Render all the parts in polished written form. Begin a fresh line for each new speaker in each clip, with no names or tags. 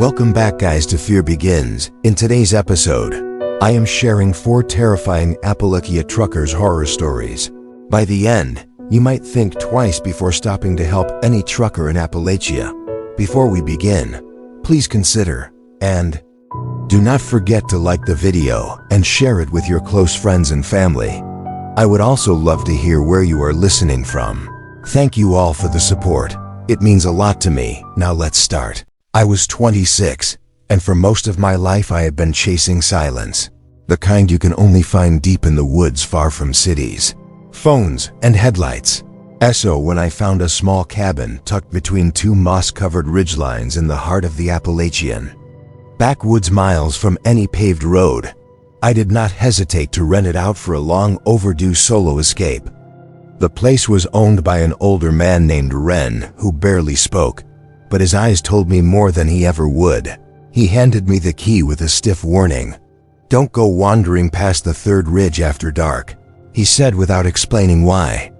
Welcome back, guys, to Fear Begins. In today's episode, I am sharing 4 terrifying Appalachia truckers' horror stories. By the end, you might think twice before stopping to help any trucker in Appalachia. Before we begin, please consider, and do not forget to like the video and share it with your close friends and family. I would also love to hear where you are listening from. Thank you all for the support. It means a lot to me. Now let's start. I was 26, and for most of my life I had been chasing silence. The kind you can only find deep in the woods far from cities, phones, and headlights. So when I found a small cabin tucked between 2 moss-covered ridgelines in the heart of the Appalachian, backwoods miles from any paved road, I did not hesitate to rent it out for a long overdue solo escape. The place was owned by an older man named Ren who barely spoke, but his eyes told me more than he ever would. He handed me the key with a stiff warning. "Don't go wandering past the 3rd ridge after dark," he said without explaining why.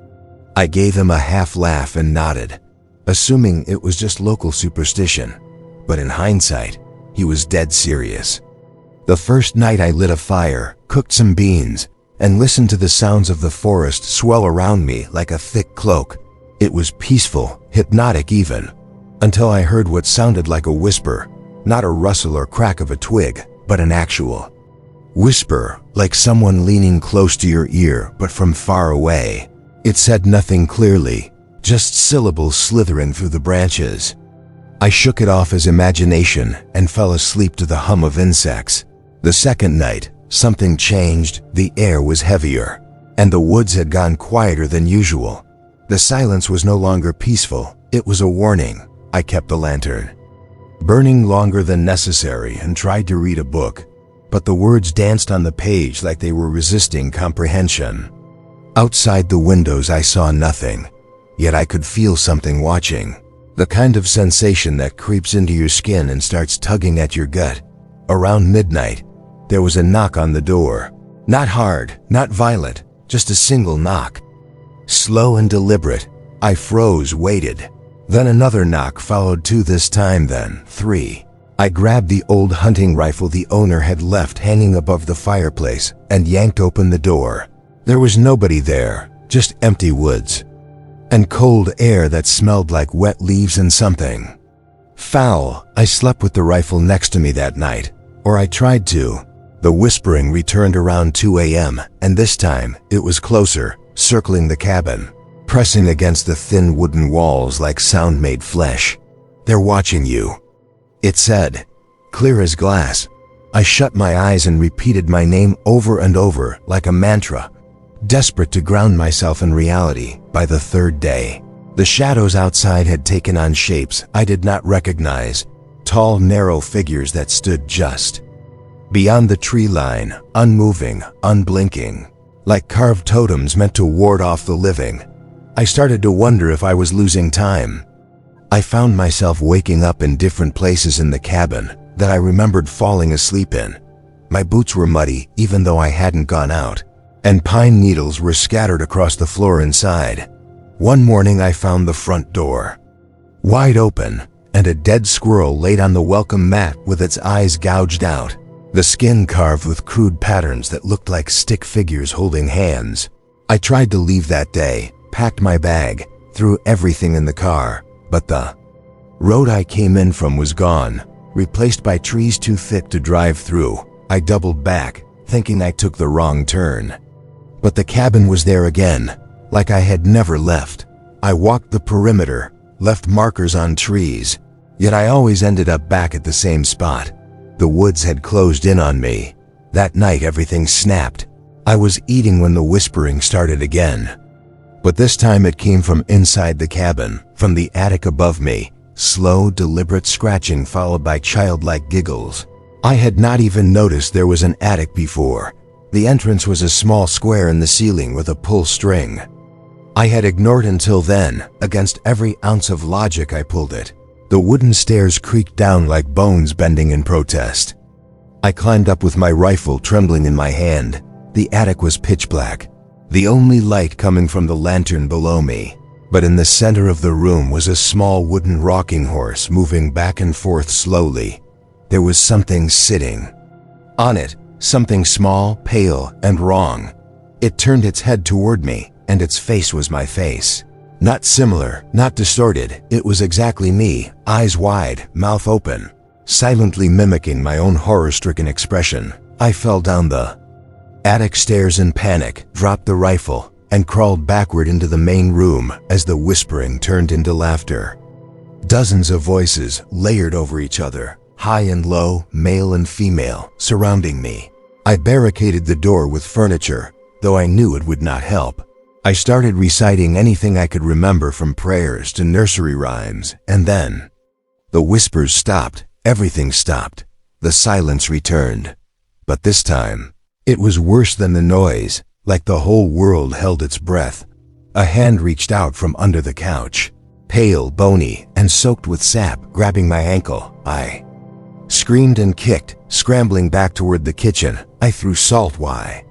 I gave him a half laugh and nodded, assuming it was just local superstition. But in hindsight, he was dead serious. The first night I lit a fire, cooked some beans, and listened to the sounds of the forest swell around me like a thick cloak. It was peaceful, hypnotic even, until I heard what sounded like a whisper, not a rustle or crack of a twig, but an actual whisper, like someone leaning close to your ear but from far away. It said nothing clearly, just syllables slithering through the branches. I shook it off as imagination and fell asleep to the hum of insects. The second night, something changed. The air was heavier, and the woods had gone quieter than usual. The silence was no longer peaceful, it was a warning. I kept the lantern burning longer than necessary and tried to read a book, but the words danced on the page like they were resisting comprehension. Outside the windows I saw nothing, yet I could feel something watching. The kind of sensation that creeps into your skin and starts tugging at your gut. Around midnight, there was a knock on the door. Not hard, not violent, just a single knock. Slow and deliberate. I froze, waited. Then another knock followed 2 this time, then 3. I grabbed the old hunting rifle the owner had left hanging above the fireplace and yanked open the door. There was nobody there, just empty woods and cold air that smelled like wet leaves and something foul. I slept with the rifle next to me that night, or I tried to. The whispering returned around 2 a.m., and this time it was closer, circling the cabin, pressing against the thin wooden walls like sound-made flesh. "They're watching you," it said, clear as glass. I shut my eyes and repeated my name over and over like a mantra, desperate to ground myself in reality. By the 3rd day, the shadows outside had taken on shapes I did not recognize, tall, narrow figures that stood just beyond the tree line, unmoving, unblinking, like carved totems meant to ward off the living. I started to wonder if I was losing time. I found myself waking up in different places in the cabin that I remembered falling asleep in. My boots were muddy even though I hadn't gone out, and pine needles were scattered across the floor inside. One morning I found the front door wide open, and a dead squirrel laid on the welcome mat with its eyes gouged out, the skin carved with crude patterns that looked like stick figures holding hands. I tried to leave that day, packed my bag, threw everything in the car, but the road I came in from was gone, replaced by trees too thick to drive through. I doubled back, thinking I took the wrong turn. But the cabin was there again, like I had never left. I walked the perimeter, left markers on trees, yet I always ended up back at the same spot. The woods had closed in on me. That night everything snapped. I was eating when the whispering started again. But this time it came from inside the cabin, from the attic above me, slow, deliberate scratching followed by childlike giggles. I had not even noticed there was an attic before. The entrance was a small square in the ceiling with a pull string. I had ignored until then. Against every ounce of logic I pulled it. The wooden stairs creaked down like bones bending in protest. I climbed up with my rifle trembling in my hand. The attic was pitch black, the only light coming from the lantern below me. But in the center of the room was a small wooden rocking horse moving back and forth slowly, there was something sitting on it, something small, pale, and wrong. It turned its head toward me, and its face was my face. Not similar, not distorted, it was exactly me, eyes wide, mouth open, silently mimicking my own horror-stricken expression. I fell down the attic stairs in panic, dropped the rifle, and crawled backward into the main room as the whispering turned into laughter. Dozens of voices layered over each other, high and low, male and female, surrounding me. I barricaded the door with furniture, though I knew it would not help. I started reciting anything I could remember, from prayers to nursery rhymes, and then the whispers stopped, everything stopped. The silence returned. But this time, it was worse than the noise, like the whole world held its breath. A hand reached out from under the couch, pale, bony, and soaked with sap, grabbing my ankle. I screamed and kicked, scrambling back toward the kitchen. I threw salt. Why?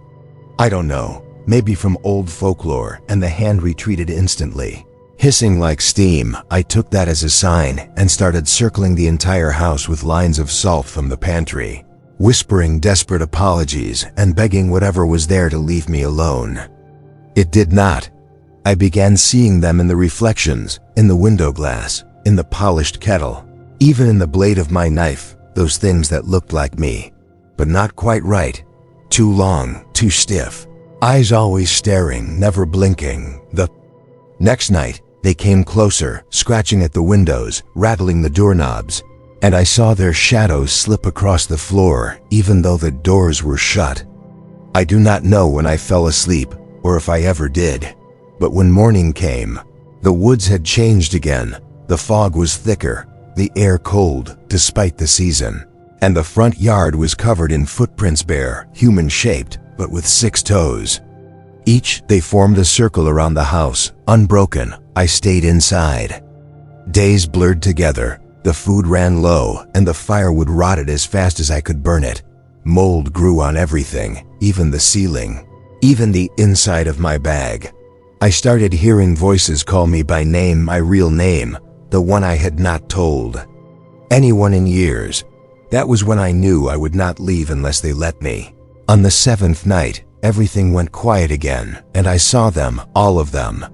I don't know. Maybe from old folklore, and the hand retreated instantly. Hissing like steam, I took that as a sign and started circling the entire house with lines of salt from the pantry, whispering desperate apologies and begging whatever was there to leave me alone. It did not. I began seeing them in the reflections, in the window glass, in the polished kettle, even in the blade of my knife, those things that looked like me, but not quite right. Too long, too stiff. Eyes always staring, never blinking. The next night, they came closer, scratching at the windows, rattling the doorknobs, and I saw their shadows slip across the floor, even though the doors were shut. I do not know when I fell asleep, or if I ever did, but when morning came, the woods had changed again. The fog was thicker, the air cold, despite the season, and the front yard was covered in footprints, bare, human-shaped, but with 6 toes. Each, they formed a circle around the house, unbroken. I stayed inside. Days blurred together, the food ran low, and the firewood rotted as fast as I could burn it. Mold grew on everything, even the ceiling, even the inside of my bag. I started hearing voices call me by name, my real name, the one I had not told anyone in years. That was when I knew I would not leave unless they let me. On the 7th night, everything went quiet again, and I saw them, all of them,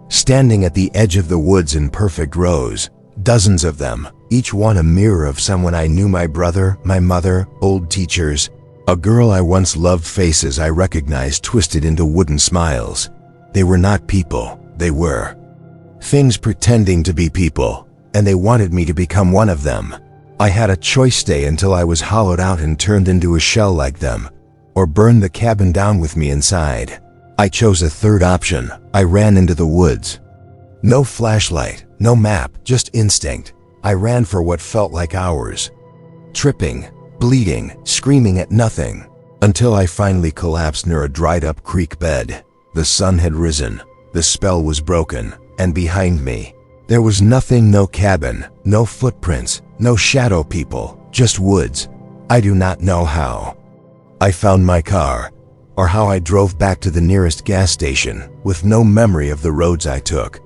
standing at the edge of the woods in perfect rows, dozens of them, each one a mirror of someone I knew, my brother, my mother, old teachers, a girl I once loved, faces I recognized twisted into wooden smiles. They were not people, they were things pretending to be people, and they wanted me to become one of them. I had a choice: stay until I was hollowed out and turned into a shell like them, or burn the cabin down with me inside. I chose a third option. I ran into the woods. No flashlight, no map, just instinct. I ran for what felt like hours, tripping, bleeding, screaming at nothing, until I finally collapsed near a dried-up creek bed. The sun had risen, the spell was broken, and behind me, there was nothing, no cabin, no footprints, no shadow people, just woods. I do not know how I found my car, or how I drove back to the nearest gas station, with no memory of the roads I took.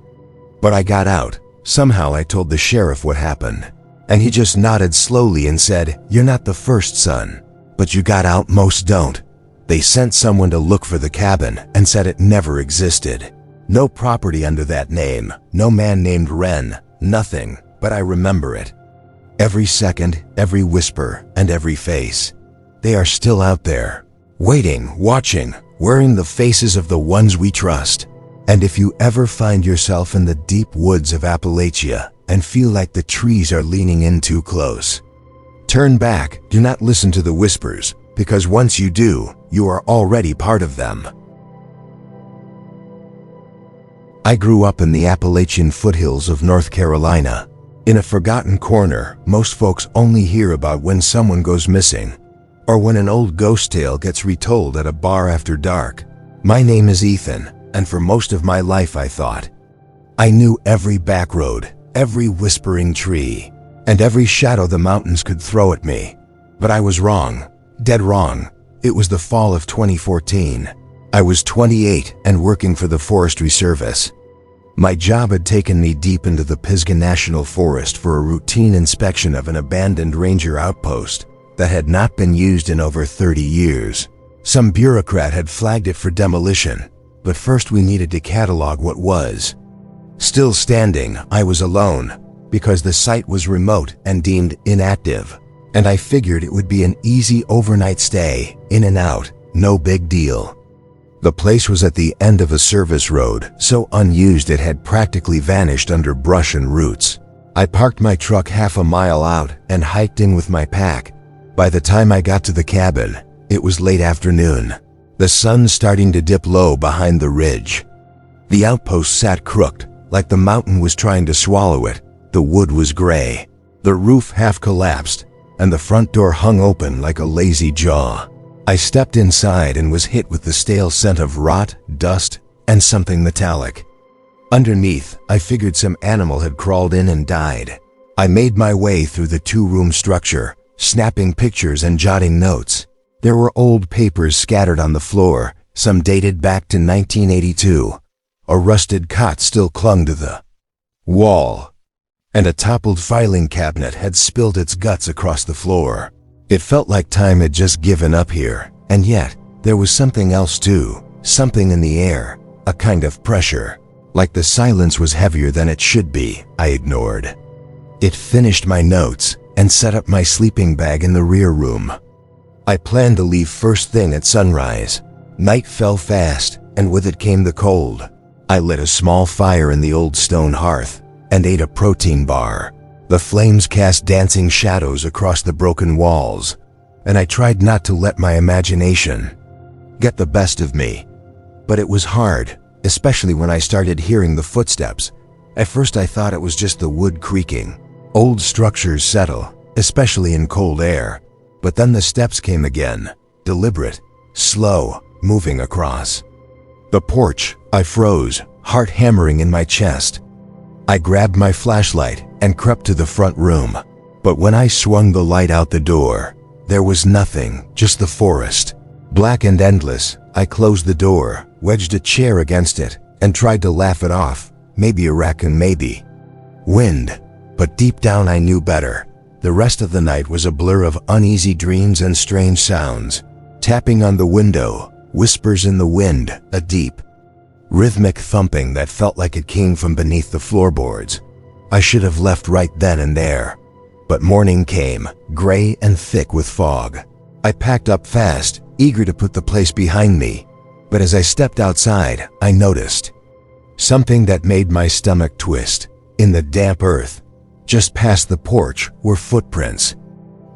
But I got out. Somehow I told the sheriff what happened, and he just nodded slowly and said, "You're not the first, son, but you got out, most don't." They sent someone to look for the cabin and said it never existed. No property under that name, no man named Wren, nothing, but I remember it. Every second, every whisper, and every face. They are still out there, waiting, watching, wearing the faces of the ones we trust. And if you ever find yourself in the deep woods of Appalachia and feel like the trees are leaning in too close, turn back. Do not listen to the whispers, because once you do, you are already part of them. I grew up in the Appalachian foothills of North Carolina. In a forgotten corner, most folks only hear about when someone goes missing, or when an old ghost tale gets retold at a bar after dark. My name is Ethan, and for most of my life I thought I knew every back road, every whispering tree, and every shadow the mountains could throw at me. But I was wrong, dead wrong. It was the fall of 2014. I was 28 and working for the Forestry Service. My job had taken me deep into the Pisgah National Forest for a routine inspection of an abandoned ranger outpost that had not been used in over 30 years. Some bureaucrat had flagged it for demolition, but first we needed to catalog what was. Still standing, I was alone, because the site was remote and deemed inactive, and I figured it would be an easy overnight stay, in and out, no big deal. The place was at the end of a service road, so unused it had practically vanished under brush and roots. I parked my truck half a mile out and hiked in with my pack. By the time I got to the cabin, it was late afternoon. The sun starting to dip low behind the ridge. The outpost sat crooked, like the mountain was trying to swallow it. The wood was gray. The roof half collapsed, and the front door hung open like a lazy jaw. I stepped inside and was hit with the stale scent of rot, dust, and something metallic. Underneath, I figured some animal had crawled in and died. I made my way through the two-room structure, snapping pictures and jotting notes. There were old papers scattered on the floor, some dated back to 1982. A rusted cot still clung to the wall, and a toppled filing cabinet had spilled its guts across the floor. It felt like time had just given up here, and yet, there was something else too, something in the air, a kind of pressure. Like the silence was heavier than it should be, I ignored. It finished my notes and set up my sleeping bag in the rear room. I planned to leave first thing at sunrise. Night fell fast, and with it came the cold. I lit a small fire in the old stone hearth and ate a protein bar. The flames cast dancing shadows across the broken walls, and I tried not to let my imagination get the best of me. But it was hard, especially when I started hearing the footsteps. At first I thought it was just the wood creaking. Old structures settle, especially in cold air. But then the steps came again, deliberate, slow, moving across the porch. I froze, heart hammering in my chest. I grabbed my flashlight and crept to the front room. But when I swung the light out the door, there was nothing, just the forest. Black and endless. I closed the door, wedged a chair against it, and tried to laugh it off. Maybe a raccoon, maybe wind. But deep down I knew better. The rest of the night was a blur of uneasy dreams and strange sounds. Tapping on the window, whispers in the wind, a deep, rhythmic thumping that felt like it came from beneath the floorboards. I should have left right then and there. But morning came, gray and thick with fog. I packed up fast, eager to put the place behind me. But as I stepped outside, I noticed something that made my stomach twist. In the damp earth, just past the porch, were footprints.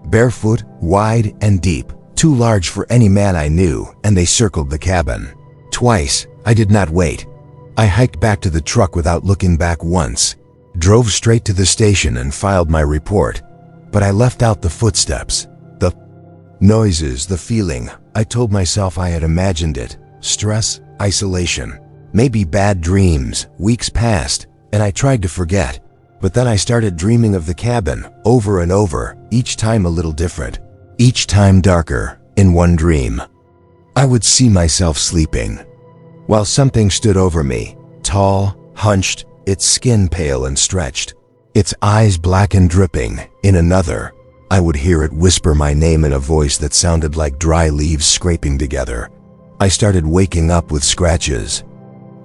Barefoot, wide and deep, too large for any man I knew, and they circled the cabin. Twice, I did not wait. I hiked back to the truck without looking back once, drove straight to the station and filed my report. But I left out the footsteps, the noises, the feeling. I told myself I had imagined it. Stress, isolation, maybe bad dreams. Weeks passed, and I tried to forget. But then I started dreaming of the cabin, over and over, each time a little different, each time darker. In one dream, I would see myself sleeping, while something stood over me, tall, hunched, its skin pale and stretched, its eyes black and dripping. In another, I would hear it whisper my name in a voice that sounded like dry leaves scraping together. I started waking up with scratches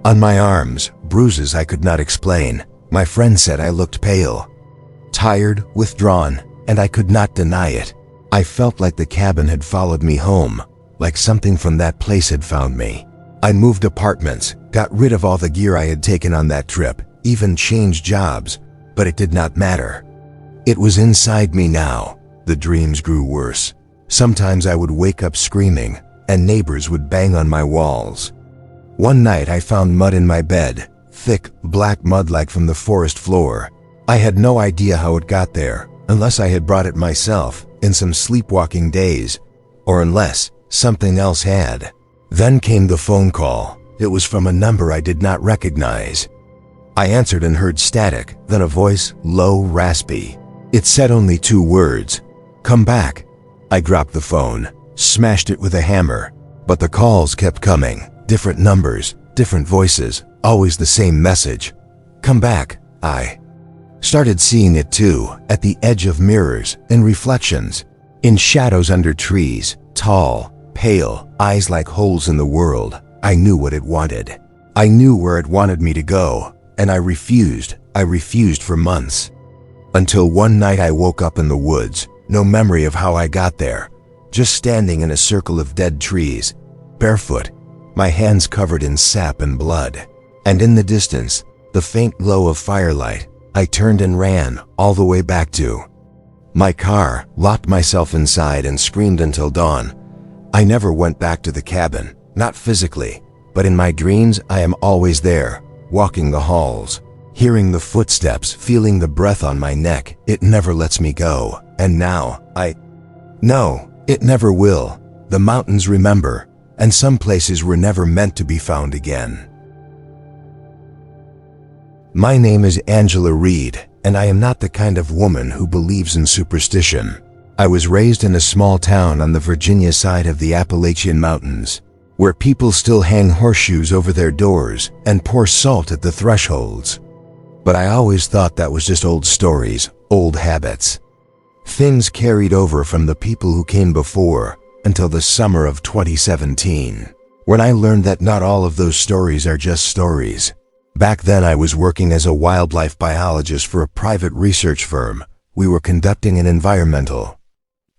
on my arms, bruises I could not explain. My friend said I looked pale, tired, withdrawn, and I could not deny it. I felt like the cabin had followed me home, like something from that place had found me. I moved apartments, got rid of all the gear I had taken on that trip, even changed jobs, but it did not matter. It was inside me now. The dreams grew worse. Sometimes I would wake up screaming, and neighbors would bang on my walls. One night I found mud in my bed, thick, black mud like from the forest floor. I had no idea how it got there, unless I had brought it myself in some sleepwalking days, or unless something else had. Then came the phone call. It was from a number I did not recognize. I answered and heard static, then a voice, low, raspy. It said only 2 words, "Come back." I dropped the phone, smashed it with a hammer, but the calls kept coming. Different numbers, different voices, always the same message. Come back. I started seeing it too, at the edge of mirrors, in reflections, in shadows under trees, tall, pale, eyes like holes in the world. I knew what it wanted. I knew where it wanted me to go, and I refused. I refused for months. Until one night I woke up in the woods, no memory of how I got there, just standing in a circle of dead trees, barefoot, my hands covered in sap and blood. And in the distance, the faint glow of firelight. I turned and ran all the way back to my car, locked myself inside and screamed until dawn. I never went back to the cabin, not physically, but in my dreams I am always there, walking the halls, hearing the footsteps, feeling the breath on my neck. It never lets me go, and now, no, it never will. The mountains remember, and some places were never meant to be found again. My name is Angela Reed, and I am not the kind of woman who believes in superstition. I was raised in a small town on the Virginia side of the Appalachian Mountains, where people still hang horseshoes over their doors and pour salt at the thresholds. But I always thought that was just old stories, old habits. Things carried over from the people who came before, until the summer of 2017, when I learned that not all of those stories are just stories. Back then I was working as a wildlife biologist for a private research firm. We were conducting an environmental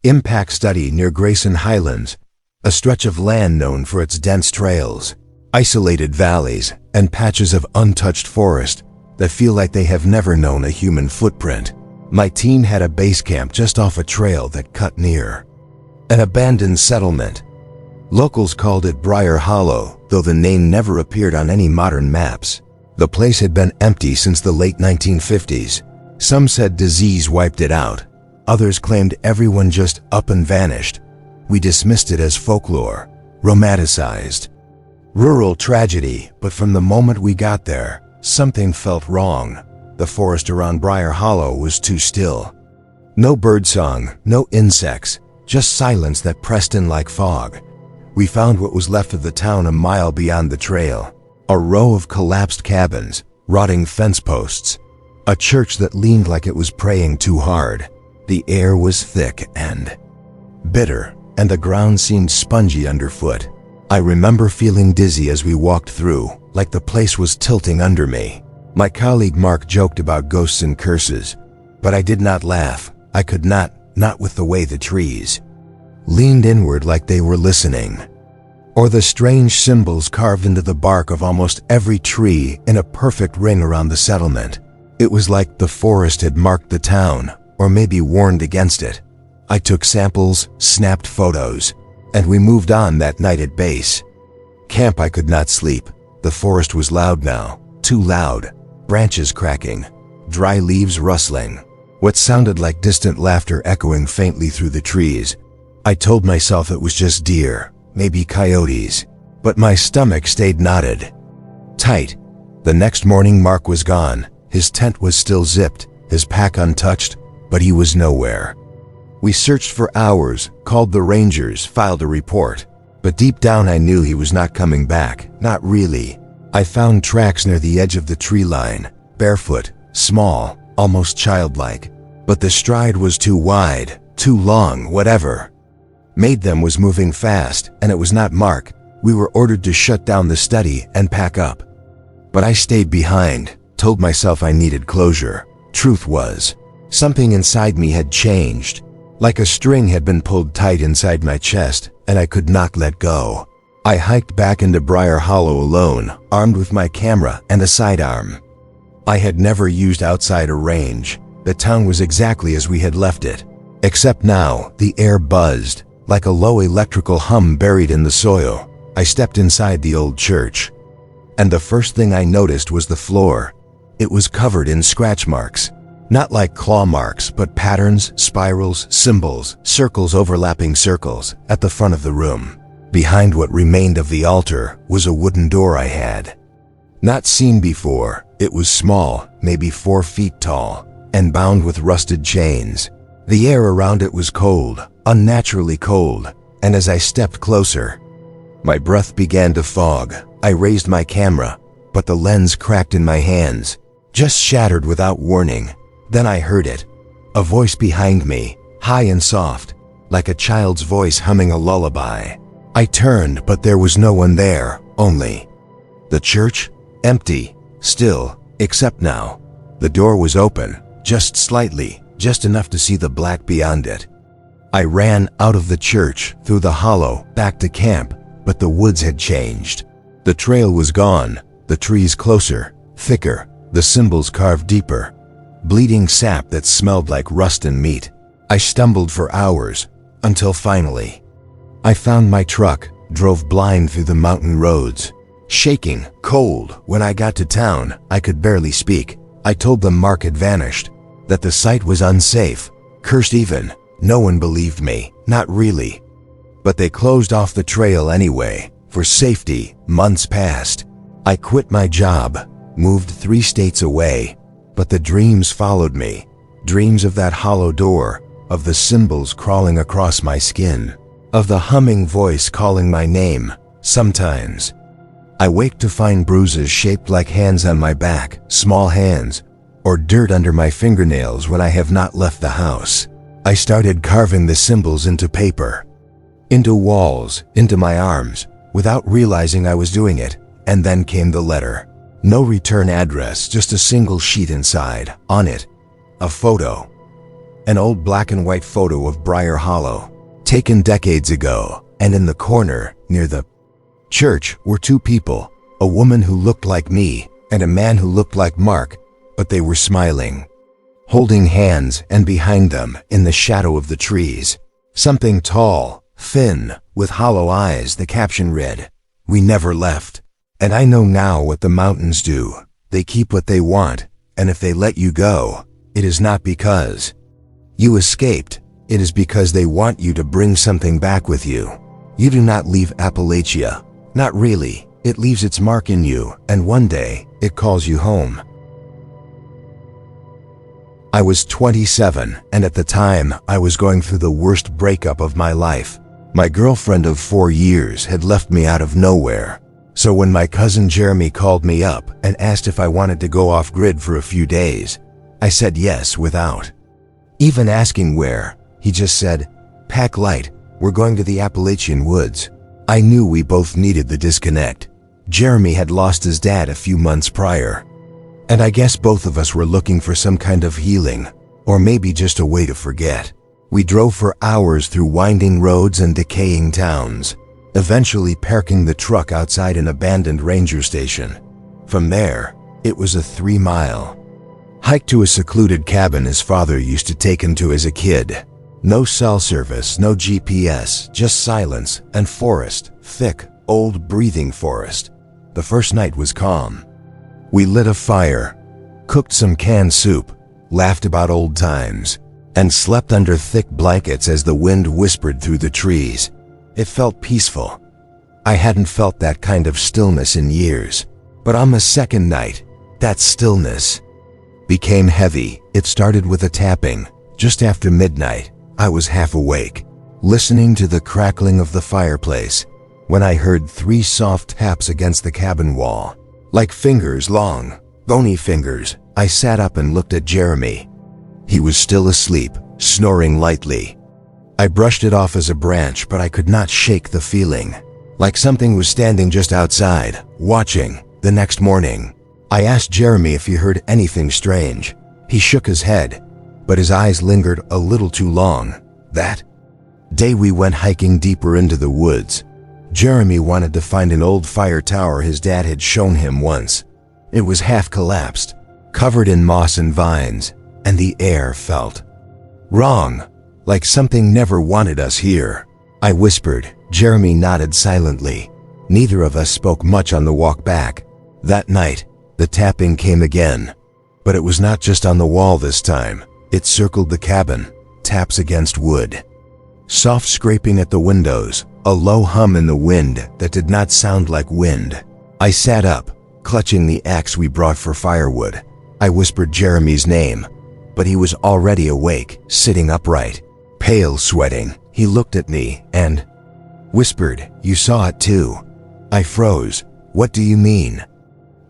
impact study near Grayson Highlands, a stretch of land known for its dense trails, isolated valleys, and patches of untouched forest that feel like they have never known a human footprint. My team had a base camp just off a trail that cut near an abandoned settlement. Locals called it Briar Hollow, though the name never appeared on any modern maps. The place had been empty since the late 1950s. Some said disease wiped it out. Others claimed everyone just up and vanished. We dismissed it as folklore, romanticized, rural tragedy, but from the moment we got there, something felt wrong. The forest around Briar Hollow was too still. No birdsong, no insects, just silence that pressed in like fog. We found what was left of the town a mile beyond the trail. A row of collapsed cabins, rotting fence posts, a church that leaned like it was praying too hard. The air was thick and bitter, and the ground seemed spongy underfoot. I remember feeling dizzy as we walked through, like the place was tilting under me. My colleague Mark joked about ghosts and curses, but I did not laugh. I could not with the way the trees leaned inward like they were listening, or the strange symbols carved into the bark of almost every tree in a perfect ring around the settlement. It was like the forest had marked the town, or maybe warned against it. I took samples, snapped photos, and we moved on that night at base camp. I could not sleep. The forest was loud now, too loud. Branches cracking, dry leaves rustling, what sounded like distant laughter echoing faintly through the trees. I told myself it was just deer, maybe coyotes, but my stomach stayed knotted tight. The next morning Mark was gone. His tent was still zipped, his pack untouched, but he was nowhere. We searched for hours, called the rangers, filed a report, but deep down I knew he was not coming back, not really. I found tracks near the edge of the tree line, barefoot, small, almost childlike, but the stride was too wide, too long. Whatever made them was moving fast, and it was not Mark. We were ordered to shut down the study and pack up. But I stayed behind, told myself I needed closure. Truth was, something inside me had changed, like a string had been pulled tight inside my chest, and I could not let go. I hiked back into Briar Hollow alone, armed with my camera and a sidearm. I had never used outside a range. The town was exactly as we had left it, except now the air buzzed, like a low electrical hum buried in the soil. I stepped inside the old church, and the first thing I noticed was the floor. It was covered in scratch marks, not like claw marks, but patterns, spirals, symbols, circles overlapping circles at the front of the room. Behind what remained of the altar was a wooden door I had not seen before. It was small, maybe 4 feet tall, and bound with rusted chains. The air around it was cold, unnaturally cold, and as I stepped closer, my breath began to fog. I raised my camera, but the lens cracked in my hands. just shattered without warning. Then I heard it. A voice behind me, high and soft, like a child's voice humming a lullaby. I turned, but there was no one there, only the church, empty, still, except now. The door was open, just slightly, just enough to see the black beyond it. I ran out of the church, through the hollow, back to camp, but the woods had changed. The trail was gone, the trees closer, thicker, the symbols carved deeper. Bleeding sap that smelled like rust and meat. I stumbled for hours, until finally, I found my truck, drove blind through the mountain roads. Shaking, cold, when I got to town, I could barely speak. I told them Mark had vanished, that the site was unsafe, cursed even. No one believed me, not really. But they closed off the trail anyway, for safety. Months passed. I quit my job, moved 3 states away. But the dreams followed me, dreams of that hollow door, of the symbols crawling across my skin, of the humming voice calling my name. Sometimes I wake to find bruises shaped like hands on my back, small hands, or dirt under my fingernails when I have not left the house. I started carving the symbols into paper, into walls, into my arms, without realizing I was doing it, and then came the letter. No return address, just a single sheet inside. On it, a photo. An old black and white photo of Briar Hollow, taken decades ago, and in the corner, near the church, were 2 people, a woman who looked like me, and a man who looked like Mark, but they were smiling, holding hands, and behind them, in the shadow of the trees, something tall, thin, with hollow eyes. The caption read, "We never left." And I know now what the mountains do. They keep what they want, and if they let you go, it is not because you escaped, it is because they want you to bring something back with you. You do not leave Appalachia. Not really. It leaves its mark in you, and one day, it calls you home. I was 27, and at the time, I was going through the worst breakup of my life. My girlfriend of 4 years had left me out of nowhere. So when my cousin Jeremy called me up and asked if I wanted to go off-grid for a few days, I said yes without even asking where. He just said, "Pack light, we're going to the Appalachian woods." I knew we both needed the disconnect. Jeremy had lost his dad a few months prior, and I guess both of us were looking for some kind of healing, or maybe just a way to forget. We drove for hours through winding roads and decaying towns, eventually parking the truck outside an abandoned ranger station. From there, it was a 3-mile hike to a secluded cabin his father used to take him to as a kid. No cell service, no GPS, just silence and forest, thick, old breathing forest. The first night was calm. We lit a fire, cooked some canned soup, laughed about old times, and slept under thick blankets as the wind whispered through the trees. It felt peaceful. I hadn't felt that kind of stillness in years. But on the second night, that stillness became heavy. It started with a tapping. Just after midnight, I was half awake, listening to the crackling of the fireplace, when I heard 3 soft taps against the cabin wall, like fingers long, bony fingers. I sat up and looked at Jeremy. He was still asleep, snoring lightly. I brushed it off as a branch, but I could not shake the feeling, like something was standing just outside, watching. The next morning, I asked Jeremy if he heard anything strange. He shook his head, but his eyes lingered a little too long. That day we went hiking deeper into the woods. Jeremy wanted to find an old fire tower his dad had shown him once. It was half collapsed, covered in moss and vines, and the air felt wrong, like something never wanted us here. I whispered. Jeremy nodded silently. Neither of us spoke much on the walk back. That night, the tapping came again. But it was not just on the wall this time. It circled the cabin, taps against wood. Soft scraping at the windows, a low hum in the wind that did not sound like wind. I sat up, clutching the axe we brought for firewood. I whispered Jeremy's name, but he was already awake, sitting upright, pale, sweating. He looked at me and whispered, "You saw it too." I froze. "What do you mean?"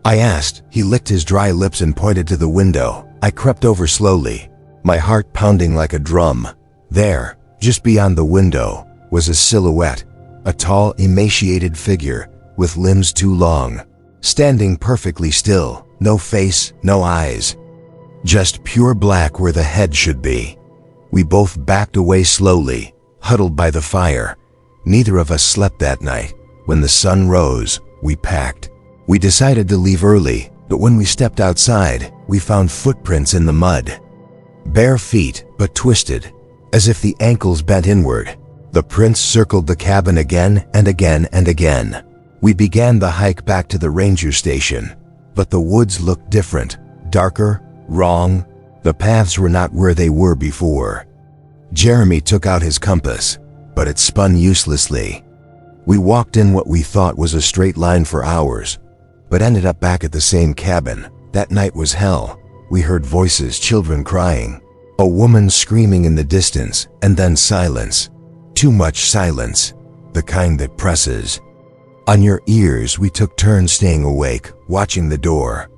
I asked. He licked his dry lips and pointed to the window. I crept over slowly, my heart pounding like a drum. There, just beyond the window, was a silhouette, a tall, emaciated figure with limbs too long, standing perfectly still, no face, no eyes. Just pure black where the head should be. We both backed away slowly, huddled by the fire. Neither of us slept that night. When the sun rose, we packed. We decided to leave early, but when we stepped outside, we found footprints in the mud. Bare feet, but twisted, as if the ankles bent inward. The prints circled the cabin again and again and again. We began the hike back to the ranger station, but the woods looked different, darker, wrong. The paths were not where they were before. Jeremy took out his compass, but it spun uselessly. We walked in what we thought was a straight line for hours, but ended up back at the same cabin. That night was hell. We heard voices, children crying, a woman screaming in the distance, and then silence. Too much silence, the kind that presses on your ears. We took turns staying awake, watching the door.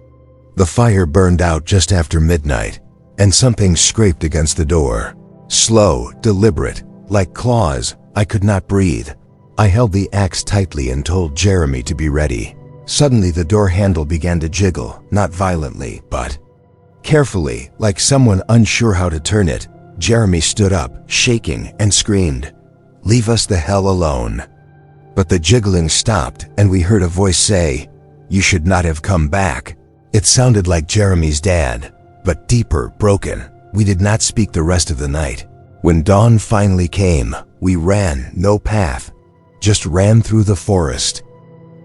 The fire burned out just after midnight, and something scraped against the door. Slow, deliberate, like claws. I could not breathe. I held the axe tightly and told Jeremy to be ready. Suddenly the door handle began to jiggle, not violently, but carefully, like someone unsure how to turn it. Jeremy stood up, shaking, and screamed, "Leave us the hell alone." But the jiggling stopped, and we heard a voice say, "You should not have come back." It sounded like Jeremy's dad, but deeper, broken. We did not speak the rest of the night. When dawn finally came, we ran, no path, just ran through the forest.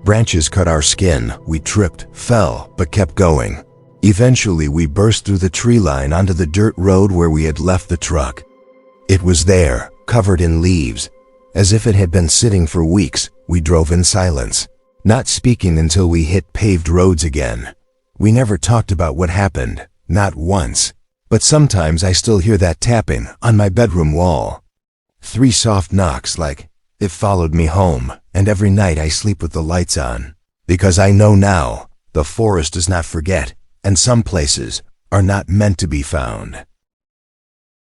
Branches cut our skin. We tripped, fell, but kept going. Eventually, we burst through the tree line onto the dirt road where we had left the truck. It was there, covered in leaves, as if it had been sitting for weeks. We drove in silence, not speaking until we hit paved roads again. We never talked about what happened, not once. But sometimes I still hear that tapping on my bedroom wall. 3 soft knocks, like it followed me home, and every night I sleep with the lights on. Because I know now, the forest does not forget, and some places are not meant to be found.